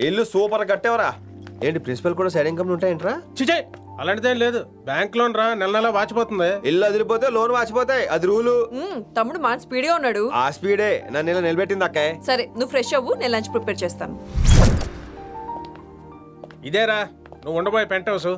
ఇల్లు సూపర్ కట్టేవరా. ఏంటి ప్రిన్సిపల్ కూడా సైడ్ ఇన్కమ్ ఉంటాయంట్రా? చిచే అలాంటిదేం లేదు. బ్యాంక్ లోన్ రా, నెల నెల వాచిపోతుంది. ఇల్లు అదిరిపోతే లోన్ వాచిపోతాయి, అది రూలు. తమ్ముడు మన స్పీడ్గా ఉన్నాడు. ఆ స్పీడే నన్ను ఇలా నిలబెట్టింది అక్కే. సరే నువ్వు ఫ్రెష్ అవ్వు, నేను లంచ్ ప్రిపేర్ చేస్తాను. ఇదేరా నువ్వు ఉండబోయే పెంట్ హౌస్.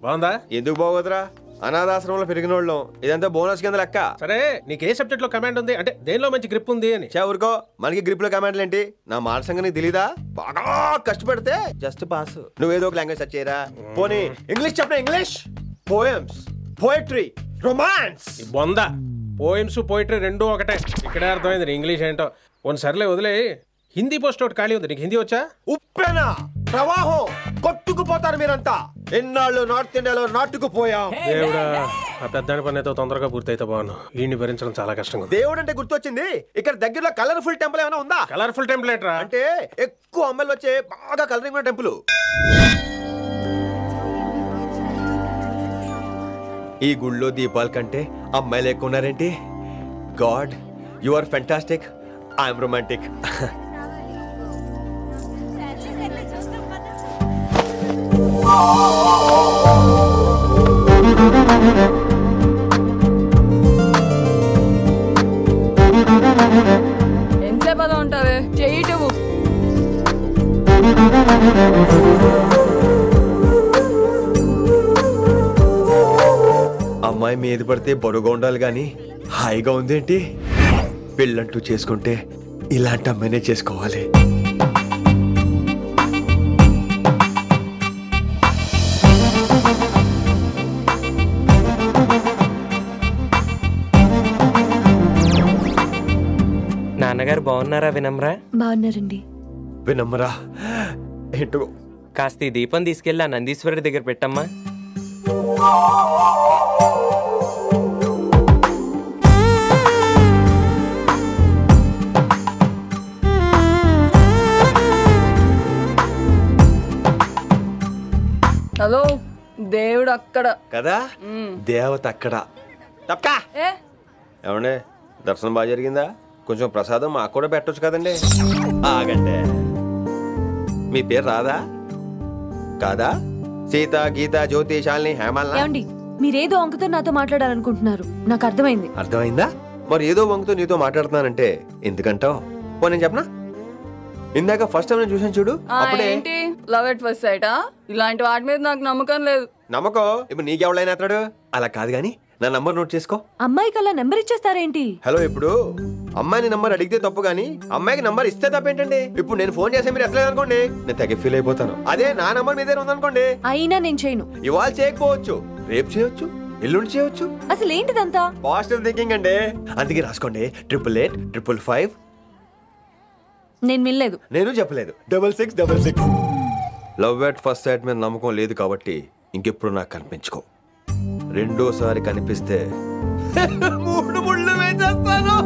బాగుందా? ఎందుకు బాగోదురా, అనాథాశ్రమంలో పెరిగిన వాళ్ళం. ఇదంతా బోనస్ కింద లెక్క. సరే నీకు ఏ సబ్జెక్ట్ లో కమాండ్ ఉంది, అంటే దేనిలో మంచి గ్రిప్ ఉంది అని. ఊరుకో, మనకి గ్రిప్ లో కమాండ్లు ఏంటి? నా మాట సంగతి తెలీదా? బాగా కష్టపడితే జస్ట్ పాస్. నువ్వేదో ఒక లాంగ్వేజ్ సెర్చ్ చేయరా. పోనీ ఇంగ్లీష్ చెప్పిన ఇంగ్లీష్, పోయమ్స్, పోయట్రీ, రొమాన్స్. బొంద పోయిమ్స్ పోయిటరీ రెండూ ఒకటే. ఇక్కడే అర్థమైంది ఇంగ్లీష్ ఏంటో. కొన్ని సర్లే వదిలే. హిందీ పోస్ట్ ఒకటి ఖాళీ ఉంది, నీకు హిందీ వచ్చా? ఉప్పెన ప్రవాహం కొట్టుకుపోతారు మీరంతా. ఎన్నాళ్ళు నార్త్ ఇండియాలో నాటుకుపోయాం. దేవుడా, ఆ పెద్దాని పని అయితే తొందరగా పూర్తయితే బాగున్నాను. వీడిని భరించడం చాలా కష్టంగా. దేవుడు అంటే గుర్తొచ్చింది, ఇక్కడ దగ్గరలో కలర్ఫుల్ టెంపుల్ ఏమైనా ఉందా? కలర్ఫుల్ టెంపుల్ ఏంట్రా? అంటే ఎక్కువ అమ్మాయిలు వచ్చే బాగా కలరింగ్ ఉన్న టెంపుల్. ఈ గుళ్ళో దీపాల కంటే అమ్మాయిలు ఎక్కువ ఉన్నారేంటి? God, you are fantastic, I'm romantic. ఎంతసేపు అలా ఉంటావే, చేయటము. అమ్మాయి మీద పడితే బరువుగా ఉండాలి గాని హాయిగా ఉందేంటి? పెళ్ళంటూ చేసుకుంటే ఇలాంటి అమ్మాయినే చేసుకోవాలి. నాన్నగారు బాగున్నారా వినమ్రా? బాగున్నారండి. వినమ్రా ఏంటో కాస్త ఈ దీపం తీసుకెళ్ళి ఆ నందీశ్వరుడి దగ్గర పెట్టమ్మా. హలో, దేవుడు అక్కడ కదా, దేవత అక్కడ. తప్పకా ఏమండే, దర్శనం బాగా జరిగిందా? కొంచెం ప్రసాదం మాకు కూడా పెట్టొచ్చు కదండి. ఆగండి, మీ పేరు రాదా? కాదా? సీత, గీత, జ్యోతి, శాలిని, హేమల్ని. ఏమండి, మీరేదో వంకతో నాతో మాట్లాడాలనుకుంటున్నారు, నాకు అర్థమైంది. అర్థమైందా? మరి ఏదో వంకతో నీతో మాట్లాడుతున్నానంటే ఎందుకంటావు? పో నేను చెప్పనా? ఇందాక ఫస్ట్ టైం నేను చూసాను చూడు, అప్పుడే లవ్ ఎట్ ఫస్ట్ సైటా? ఇలాంటి వాటి మీద నాకు నమ్మకం లేదు. నమ్మకం ఇప్పుడు నీకెవడైనా అతడు? అలా కాదు గాని నా నంబర్ నోట్ చేసుకో. అమ్మాయికి అలా నెంబర్ ఇచ్చేస్తారేంటి? హలో, ఇప్పుడు అమ్మాయిని నంబర్ అడిగితే తప్పు గానీ అమ్మాయికి నంబర్ ఇస్తే తప్పేంటండి? ఇప్పుడు నేను ఫోన్ చేస్తే మీరు ఎట్లేదు అనుకోండి, నేను తెగ ఫీల్ అయిపోతాను. అదే నా నంబర్ మీదే ఉందనుకోండి, అయినా నేను చేయను. ఇవాళ చేయకపోవచ్చు, రేపు చేయొచ్చు, ఎల్లుండి చేయొచ్చు. అసలు ఏంటిదంతా? పాజిటివ్ థింకింగ్ అండి. అందుకే రాసుకోండి 888 555. నేను వినలేదు. నేను చెప్పలేదు 6666. లవ్ ఎట్ ఫస్ట్ సైట్ మీద నమ్మకం లేదు కాబట్టి ఇంకెప్పుడు నాకు కనిపించుకో. రెండోసారి కనిపిస్తే 3 ముళ్ళు వేసేస్తాను.